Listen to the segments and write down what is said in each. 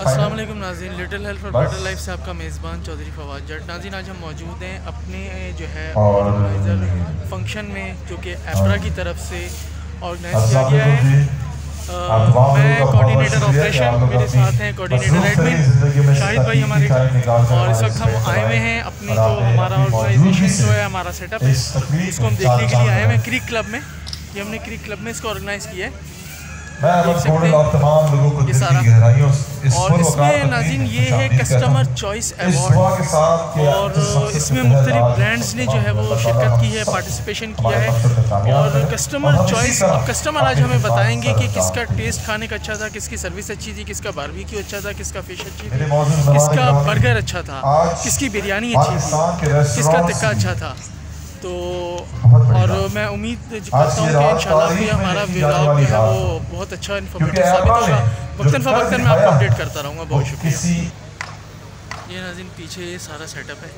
अस्सलाम वालेकुम नाज़रीन, little help for better life से आपका मेज़बान चौधरी फवाद जट। नाज़रीन, आज हम मौजूद हैं अपने जो है एडवाइज़र फंक्शन में, जो कि APRA की तरफ से ऑर्गेनाइज किया गया है। मैं कोऑर्डिनेटर ऑपरेशन, मेरे साथ हैं कोऑर्डिनेटर एडमिन शाहिद भाई हमारे, और इस वक्त हम आए हुए हैं अपनी जो हमारा ऑर्गेनाइजेशन जो है, हमारा सेटअप है, इसको हम देखने के लिए आए हुए हैं क्रिक क्लब में। ये हमने क्रिक क्लब में इसको ऑर्गेनाइज़ किया है, देख सकते हैं ये सारा। और इसमें नाज़रीन ये है कस्टमर चॉइस एवॉर्ड, और इसमें मुख्तलिफ ब्रांड्स ने जो है वो शिरकत की है, पार्टिसिपेशन किया है। और कस्टमर चॉइस, अब कस्टमर आज हमें बताएंगे कि किसका टेस्ट खाने का अच्छा था, किसकी सर्विस अच्छी थी, किसका बारबेक्यू अच्छा था, किसका फिश अच्छी थी, किसका बर्गर अच्छा था, किसकी बिरयानी अच्छी थी, किसका टिक्का अच्छा था। तो और मैं उम्मीद करता हूँ कि इंशाल्लाह भी हमारा व्लॉग जो है वो बहुत अच्छा इन्फॉर्मेटिव साबित होगा। वक्तन फ़वक्तन मैं आपको अपडेट करता रहूँगा। बहुत शुक्रिया। ये नाज़रीन पीछे ये सारा सेटअप है,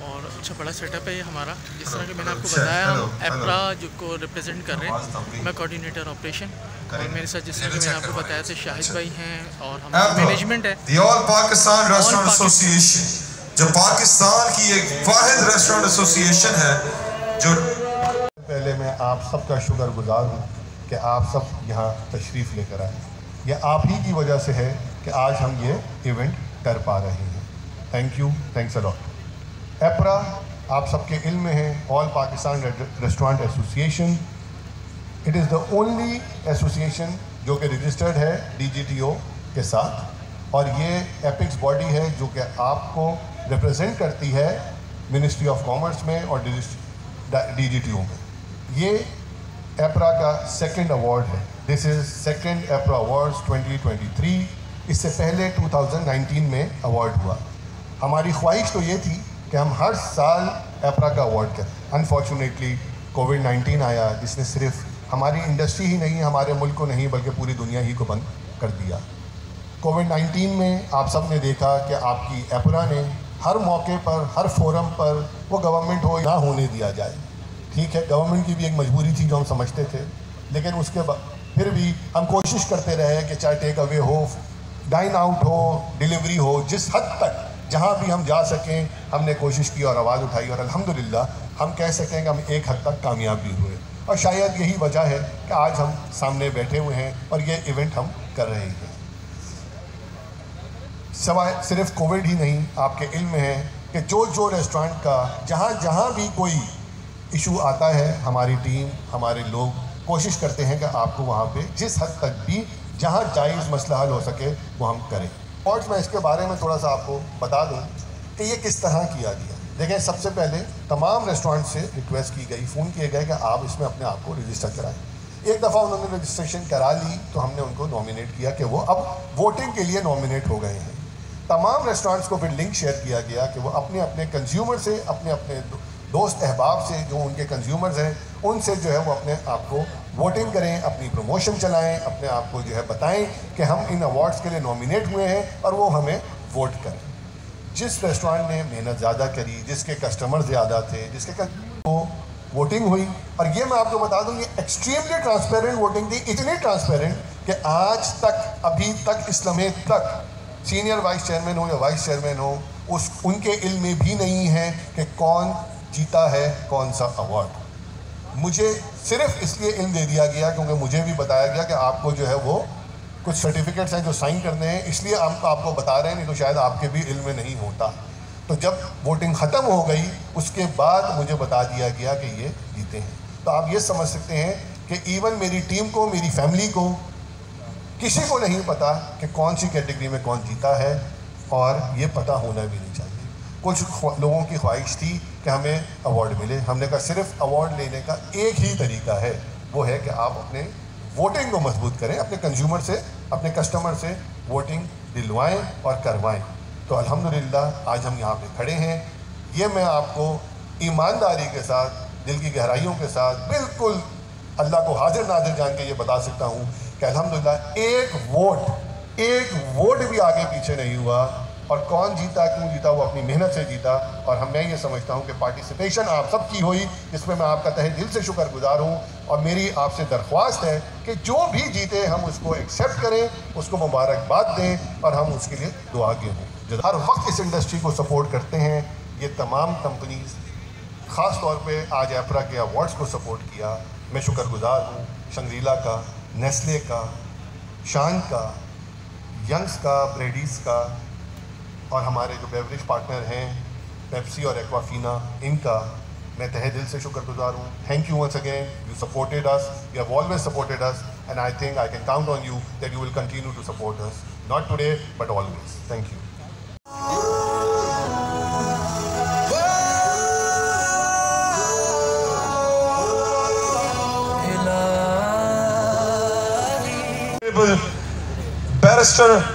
और अच्छा बड़ा सेटअप है ये हमारा। जिस तरह कि मैंने आपको बताया, हम APRA जो को रिप्रेजेंट कर रहे हैं, मैं कोऑर्डिनेटर ऑपरेशन, और मेरे साथ जिस तरह कि मैंने आपको बताया था शाहिद भाई हैं, और हमारा मैनेजमेंट है जो पाकिस्तान की एक वाहिद रेस्टोरेंट एसोसिएशन है। जो पहले मैं आप सबका शुक्रगुजार हूँ कि आप सब यहाँ तशरीफ़ लेकर आए। ये आप ही की वजह से है कि आज हम ये इवेंट कर पा रहे हैं। Thank you, thanks a lot. APRA आप सबके इल्म में है, all Pakistan restaurant association. It is the only association जो कि रजिस्टर्ड है DGTO के साथ, और ये एपिक्स बॉडी है जो कि आपको रिप्रेजेंट करती है मिनिस्ट्री ऑफ कॉमर्स में और DGTO में। ये APRA का सेकंड अवार्ड है। This is second APRA awards 2023। इससे पहले 2019 में अवार्ड हुआ। हमारी ख्वाहिश तो ये थी कि हम हर साल APRA का अवार्ड करें। अनफॉर्चुनेटली कोविड-19 आया, जिसने सिर्फ हमारी इंडस्ट्री ही नहीं, हमारे मुल्क को नहीं, बल्कि पूरी दुनिया ही को बंद कर दिया। कोविड-19 में आप सब ने देखा कि आपकी APRA ने हर मौके पर, हर फोरम पर, वो गवर्नमेंट हो ना होने दिया जाए। ठीक है, गवर्नमेंट की भी एक मजबूरी थी जो हम समझते थे, लेकिन उसके बाद फिर भी हम कोशिश करते रहे कि चाहे टेक अवे हो, डाइन आउट हो, डिलीवरी हो, जिस हद तक जहाँ भी हम जा सकें हमने कोशिश की और आवाज़ उठाई, और अल्हम्दुलिल्लाह हम कह सकें कि हम एक हद तक कामयाब भी हुए। और शायद यही वजह है कि आज हम सामने बैठे हुए हैं और ये इवेंट हम कर रहे हैं। सवाए सिर्फ कोविड ही नहीं, आपके इल्म में है कि जो रेस्टोरेंट का जहाँ भी कोई इशू आता है, हमारी टीम, हमारे लोग कोशिश करते हैं कि आपको वहाँ पे जिस हद तक भी जहाँ जायज़ मसला हल हो सके वो हम करें। और मैं इसके बारे में थोड़ा सा आपको बता दूँ कि ये किस तरह किया गया। देखें, सबसे पहले तमाम रेस्टोरेंट से रिक्वेस्ट की गई, फ़ोन किए गए कि आप इसमें अपने आप को रजिस्टर कराएँ। एक दफ़ा उन्होंने रजिस्ट्रेशन करा ली तो हमने उनको नॉमिनेट किया कि वो अब वोटिंग के लिए नॉमिनेट हो गए हैं। तमाम रेस्टोरेंट्स को फिर लिंक शेयर किया गया कि वो अपने अपने कंज्यूमर से, अपने अपने दोस्त अहबाब से, जो उनके कंज्यूमर्स हैं, उनसे जो है वो अपने आप को वोटिंग करें, अपनी प्रमोशन चलाएं, अपने आप को जो है बताएं कि हम इन अवार्ड्स के लिए नॉमिनेट हुए हैं और वो हमें वोट करें। जिस रेस्टोरेंट ने मेहनत ज़्यादा करी, जिसके कस्टमर ज़्यादा थे, जिसके वोटिंग हुई, और ये मैं आपको बता दूँ, ये एक्सट्रीमली ट्रांसपेरेंट वोटिंग थी। इतनी ट्रांसपेरेंट कि आज तक, अभी तक, इस लम्हे तक सीनियर वाइस चेयरमैन हो या वाइस चेयरमैन हो, उनके इल्म में भी नहीं है कि कौन जीता है कौन सा अवार्ड। मुझे सिर्फ इसलिए इल्म दे दिया गया क्योंकि मुझे भी बताया गया कि आपको जो है वो कुछ सर्टिफिकेट्स हैं जो साइन करने हैं, इसलिए हम आपको बता रहे हैं, नहीं तो शायद आपके भी इल्म में नहीं होता। तो जब वोटिंग ख़त्म हो गई उसके बाद मुझे बता दिया गया कि ये जीते हैं। तो आप ये समझ सकते हैं कि इवन मेरी टीम को, मेरी फैमिली को, किसी को नहीं पता कि कौन सी कैटेगरी में कौन जीता है, और ये पता होना भी नहीं चाहिए। कुछ लोगों की ख्वाहिश थी कि हमें अवार्ड मिले। हमने कहा सिर्फ अवार्ड लेने का एक ही तरीका है, वो है कि आप अपने वोटिंग को मजबूत करें, अपने कंज्यूमर से, अपने कस्टमर से वोटिंग दिलवाएं और करवाएं। तो अल्हम्दुलिल्लाह आज हम यहाँ पे खड़े हैं। ये मैं आपको ईमानदारी के साथ, दिल की गहराइयों के साथ, बिल्कुल अल्लाह को हाजिर नाजिर जान के ये बता सकता हूँ कि अल्हम्दुलिल्लाह एक वोट भी आगे पीछे नहीं हुआ। और कौन जीता, क्यों जीता, वो अपनी मेहनत से जीता। और मैं ये समझता हूँ कि पार्टिसिपेशन आप सबकी हुई, जिसमें मैं आपका तहे दिल से शुक्रगुजार हूँ। और मेरी आपसे दरख्वास्त है कि जो भी जीते हम उसको एक्सेप्ट करें, उसको मुबारकबाद दें और हम उसके लिए दुआ के हों। हर वक्त इस इंडस्ट्री को सपोर्ट करते हैं ये तमाम कंपनीज, ख़ास तौर पे आज एपरा के अवार्ड्स को सपोर्ट किया। मैं शुक्रगुजार हूँ शंग्रीला का, नेस्ले का, शान का, यंग्स का, ब्रेडीज़ का, और हमारे जो बेवरेज पार्टनर हैं पेप्सी और एक्वाफीना, इनका मैं तहे दिल से शुक्रगुजार हूँ। Thank you once again, you supported us, you have always supported us, and I think I can count on you that you will continue to support us, not today but always. Thank you. Barrister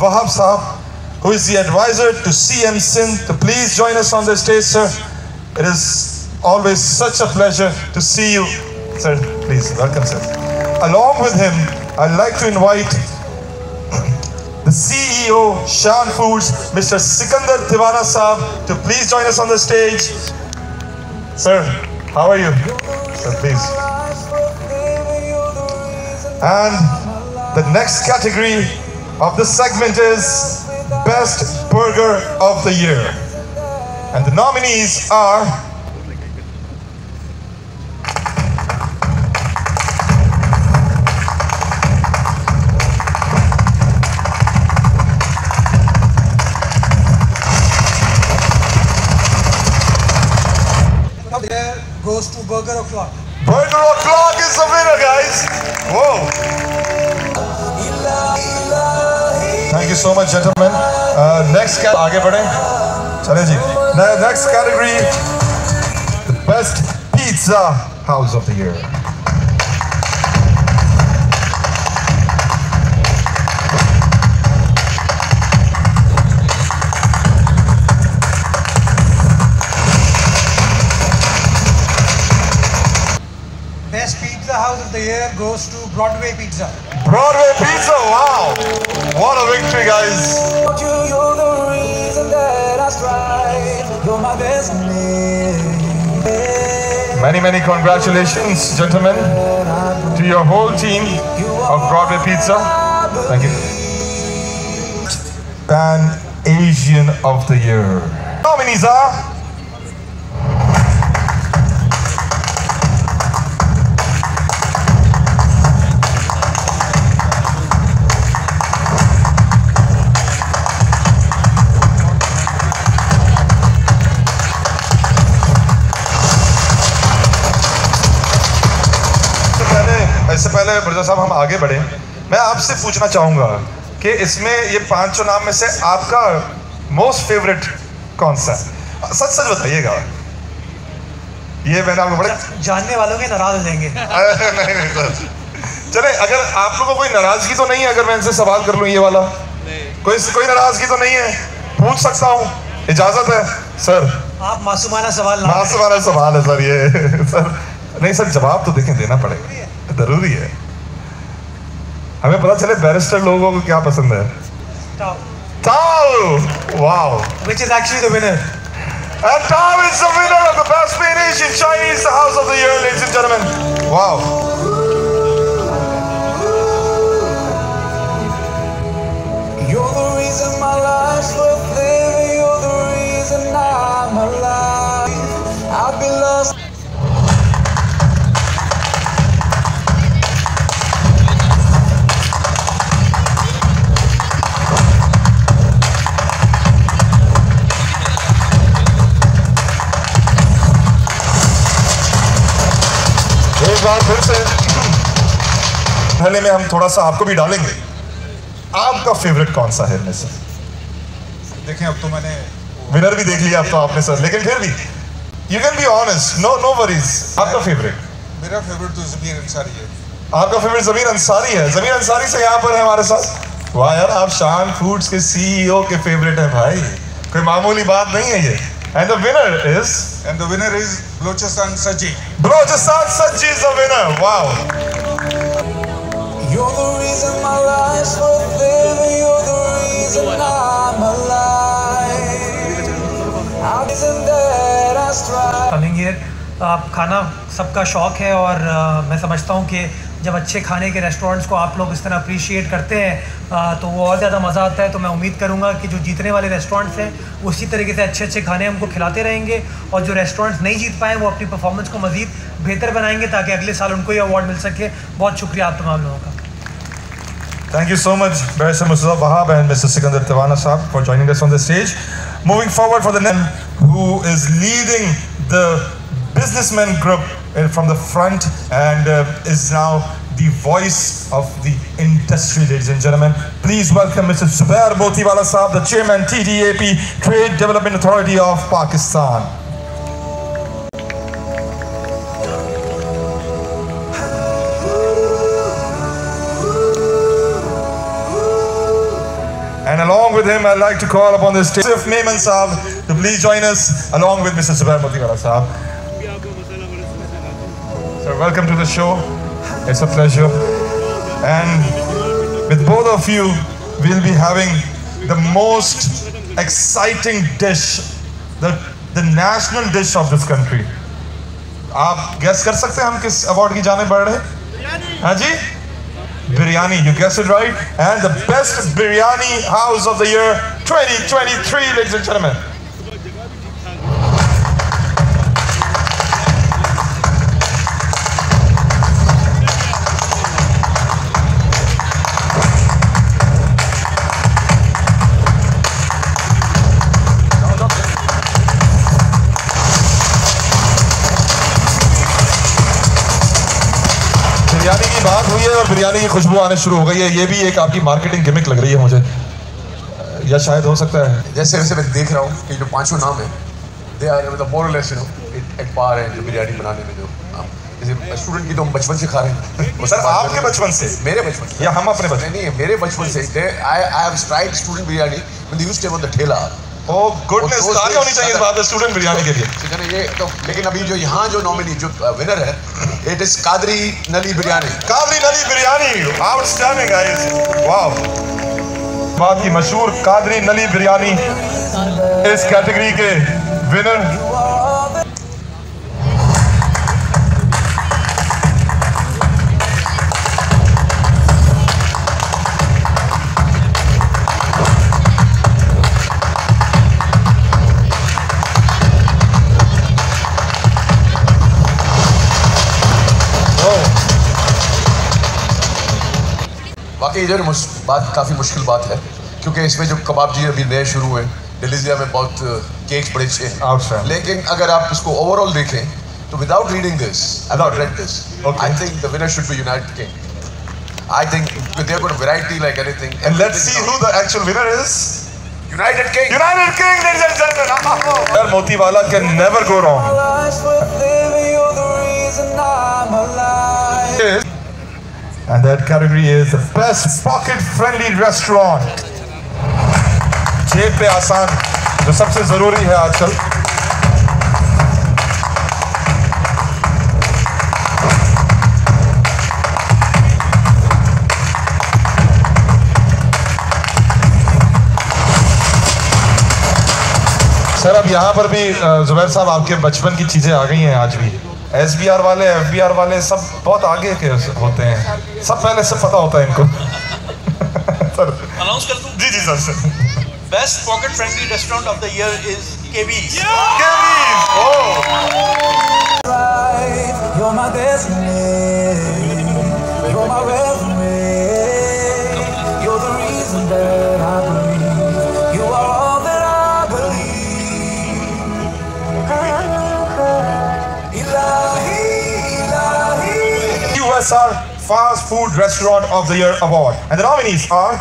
Wahab Sahab, who is the advisor to CM Sindh, to please join us on the stage, sir. It is always such a pleasure to see you, sir. Please welcome, sir. Along with him, I'd like to invite the CEO Shan Foods, Mr. Sikandar Tiwana Sahab, to please join us on the stage. Sir, how are you? Sir, please. And the next category of this segment is Best Burger of the Year. And the nominees are There goes to Burger O'Clock. Burger O'Clock is the winner, guys. Whoa. Thank you so much, gentlemen. Next आगे बढ़े, चले जी। Next category, the Best Pizza House of the Year. Best Pizza House of the Year goes to Broadway Pizza. Broadway Pizza, wow! What a victory, guys! You're the reason that I strive. You're my best man. Many congratulations, gentlemen, to your whole team of Broadway Pizza. Thank you. Pan Asian of the Year. Nominees are इससे पहले मिर्जा साहब हम आगे बढ़े, मैं आपसे पूछना चाहूँगा कि इसमें ये 5 नाम में से आपका मोस्ट फेवरेट कौन सा है? सच बताइएगा। ये मैंने आपको बड़े जानने वालों के नाराज हो जाएंगे। नहीं सर, चले, अगर आप लोगों को कोई नाराजगी तो नहीं है अगर मैं इनसे सवाल कर लूँ ये वाला? कोई नाराजगी तो नहीं है? पूछ सकता हूँ, इजाजत है सर? आप मासूमाना सवाल है सर ये। सर नहीं सर, जवाब तो देखें देना पड़ेगा, जरूरी है। हमें पता चले बैरिस्टर लोगों को क्या पसंद है। Tao! Wow! Which is actually the winner. And Tao is the winner of the Best Pan Asian Chinese House of the Year, ladies and gentlemen. Wow! You're the reason my life's worth living. You're the reason I'm alive. I've been lost. एक बार फिर से पहले में हम थोड़ा सा आपको भी डालेंगे। आपका फेवरेट कौन सा है इनमें से? देखें, अब तो मैंने विनर भी देख लिया अब तो आपने सर, लेकिन फिर भी you can be honest, no worries. आपका फेवरेट? मेरा फेवरेट तो ज़मीर अंसारी है। आपका फेवरेट ज़मीर अंसारी है? ज़मीर अंसारी से यहाँ पर है हमारे साथ। वाह यार, आप शान फूड्स के CEO के फेवरेट हैं भाई, कोई मामूली बात नहीं है ये। And the winner is? And the winner is Balochistan Saji. Balochistan Saji is the winner. Wow. You're the reason my life's worth living. You're the reason I'm alive. Here. खाना सबका शौक़ है और मैं समझता हूँ कि जब अच्छे खाने के रेस्टोरेंट्स को आप लोग इस तरह अप्रिशिएट करते हैं तो वो और ज़्यादा मज़ा आता है। तो मैं उम्मीद करूँगा कि जो जीतने वाले रेस्टोरेंट्स हैं उसी तरीके से अच्छे अच्छे खाने हमको खिलाते रहेंगे, और जो रेस्टोरेंट्स नहीं जीत पाए वो अपनी परफॉर्मेंस को मज़ीद बेहतर बनाएंगे ताकि अगले साल उनको ये अवार्ड मिल सके। बहुत शुक्रिया आप तमाम लोगों का। Thank you so much, Beresha Mr. Wahab and Mr. Sukindar Sahab, for joining us on the stage. Moving forward for the next, who is leading the businessman group from the front and is now the voice of the industry, ladies and gentlemen. Please welcome Mr. Zubair Sahab, the chairman, TDAP, Trade Development Authority of Pakistan. And along with him, I'd like to call upon the stage of Mehman Sahab to please join us along with Mr. Zubair Sahab. So welcome to the show. It's a pleasure. And with both of you, we'll be having the most exciting dish, the national dish of this country. आप guess कर सकते हैं हम किस award की जाने बढ़ रहे हैं? हाँ जी? Biryani, you guessed it right. And the best biryani house of the year 2023, ladies and gentlemen. Biryani की बात हुई है और बिरयानी की खुशबू आने शुरू हो गई है। ये भी एक आपकी मार्केटिंग गिमिक लग रही है मुझे, या शायद हो सकता है। जैसे जैसे मैं देख रहा हूँ कि जो पांचों नाम है दे आर मतलब मोर और लेस एट पार है जो बिरयानी बनाने में। जो जैसे स्टूडेंट की तो हम बचपन से खा रहे हैं। सर आपके बचपन से? मेरे बचपन से, या हम अपने बचपन? नहीं, मेरे बचपन से। I have tried student biryani when they used to have the thela. Oh goodness, ताली होनी चाहिए इस बात पे स्टूडेंट बिरयानी के लिए। ठीक है ना ये तो। लेकिन अभी जो यहाँ जो नॉमिनी जो विनर है, इट इज कादरी नली बिरयानी। कादरी नली बिरयानी, आउटस्टैंडिंग गाइस, वाओ। बात की मशहूर कादरी नली बिरयानी इस कैटेगरी के विनर। वाकई इधर बात काफ़ी मुश्किल बात है, क्योंकि इसमें जो कबाब जी अभी नए शुरू हुए, डिलीजिया में बहुत केक्स बड़े अच्छे हैं। लेकिन अगर आप इसको ओवरऑल देखें तो without reading this, without read this, I think the winner should be United King. I think they have got variety like anything. And let's see who the actual winner is. United King, United King, ladies and gentleman. यार Motiwala can never go wrong. And that category is the best pocket-friendly restaurant. जेब पे आसान, जो सबसे ज़रूरी है आजकल। Sir अब यहाँ पर भी जुबैर साहब आपके बचपन की चीज़ें आ गई हैं आज भी। SBR वाले, FBR वाले सब बहुत आगे के होते हैं, सब पहले से पता होता है इनको। सर अनाउंस कर दूं? जी जी sir. Best pocket friendly restaurant of the year is केवीज। केवीज, oh. You're my destiny, you're my resume, you're the reason that I breathe, you are all that I believe. QSR Fast Food Restaurant of the Year Award. And the nominees are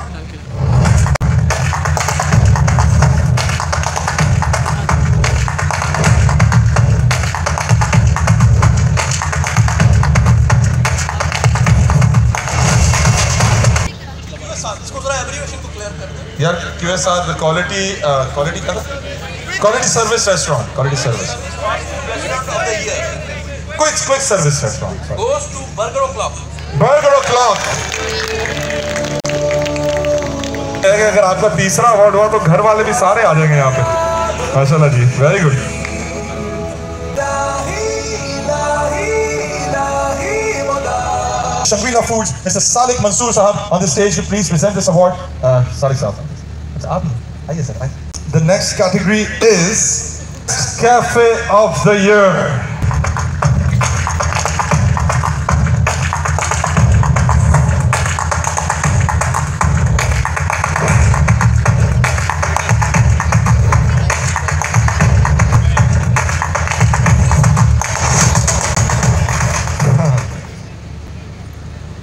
यार QSR the quality क्या था? Quality service restaurant, quality service. Restaurant of the year. Quick service restaurant. Goes to Burger O'Clock. Burger O'Clock. अगर आपका तीसरा award हुआ तो घर वाले भी सारे आ जाएंगे यहाँ पे। माशाल्लाह जी, very good. Shangri-La Foods, Mr. Salik Mansoor Sahab on the stage to please present this award. Salik Sahab. The next category is Cafe of the Year.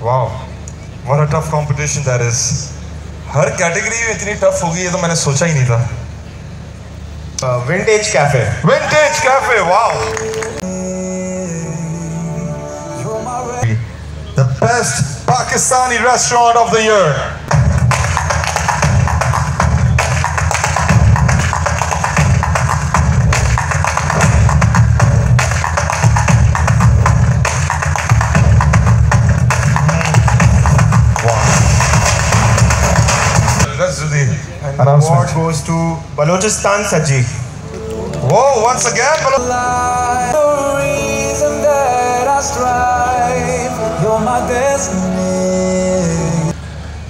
Wow, what a tough competition that is. Her category में इतनी tough होगी ये तो मैंने सोचा ही नहीं था. Vintage Cafe. Vintage Cafe, wow. The best Pakistani restaurant of the year. Award goes to Balochistan Saji. Whoa, once again,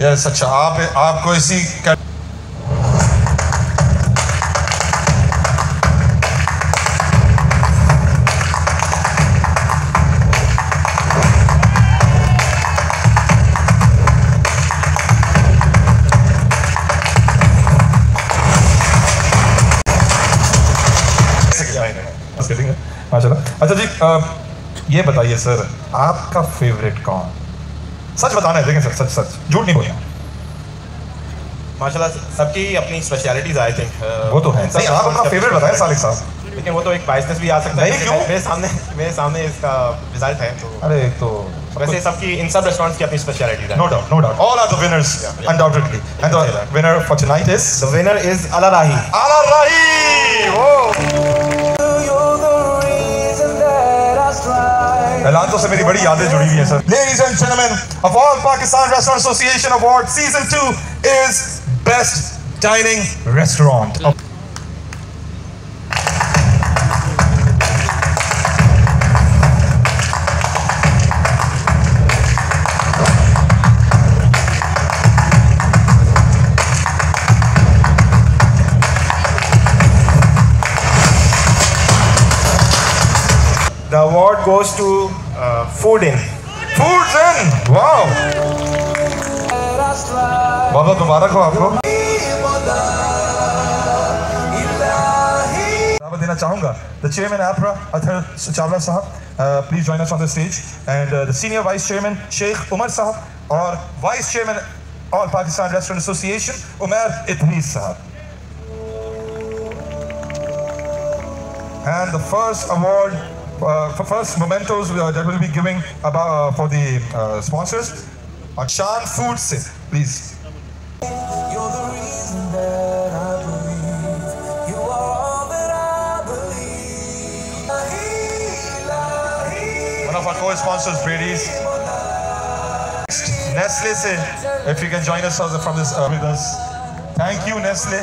yes, अच्छा आपको इसी अच्छा जी, ये बताइए सर, आपका फेवरेट कौन? सच बताना है, देखें सर, सच सच, झूठ नहीं बोलना. माशाल्लाह सबकी अपनी स्पेशलिटीज आई थिंक. वो तो है. नहीं, आप अपना फेवरेट बताएं सालिक साहब. लेकिन वो तो एक बायसनेस भी आ सकता है. क्यों? मेरे सामने इसका रिजल्ट है तो. अरे तो वैसे सबकी इन सब रेस्टोरेंट्स की अपनी स्पेशलिटीज है. No doubt, no doubt. All are the winners, undoubtedly. And the winner for tonight is? The winner is Ala Rahi. Ala Rahi! Whoa! एलांतो से मेरी बड़ी यादें जुड़ी हुई हैं sir. Ladies and gentlemen, of all Pakistan Restaurant Association Award Season 2 is Best Dining Restaurant. The award goes to Food In. Food In! Wow! बहुत बहुत मुबारक हो आपको. दावत देना चाहूँगा the chairman APRA, Chawla Sahab, please join us on the stage, and the senior vice chairman Sheikh Umar Sahab, और vice chairman All Pakistan Restaurant Association Umar Idris Sahab. And the first award for first mementos that will be giving about for the sponsors, Akshan Food se, please. You're the reason that I believe. You are all that I believe. One of our co-sponsors, Brady's. Nestle se, if you can join us from this with us. Thank you, Nestle.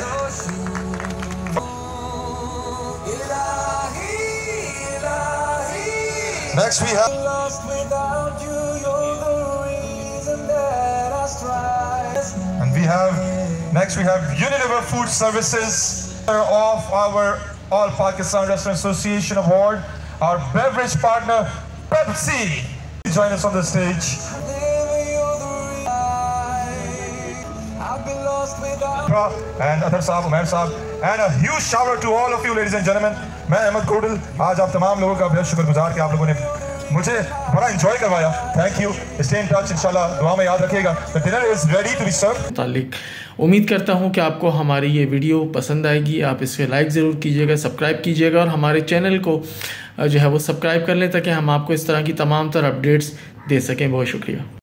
Next we have next we have Unilever Food Services of our All Pakistan Restaurant Association Award, our beverage partner Pepsi. Join us on the stage. And Adhar Sahab, Umar Sahab, and a huge shout out to all of you ladies and gentlemen. मैं अहमद कोडल, आज आप तमाम लोगों का बेहद शुक्रगुजार कि आप लोगों ने मुझे बड़ा एंजॉय करवाया. Thank you. Stay in touch, इंशाल्लाह दुआ में याद रखिएगा. The dinner is ready to be served. ताल्लुक, उम्मीद करता हूँ कि आपको हमारी ये वीडियो पसंद आएगी. आप इसे लाइक ज़रूर कीजिएगा, सब्सक्राइब कीजिएगा और हमारे चैनल को जो है वो सब्सक्राइब कर लें ताकि हम आपको इस तरह की तमाम तरह अपडेट्स दे सकें. बहुत शुक्रिया.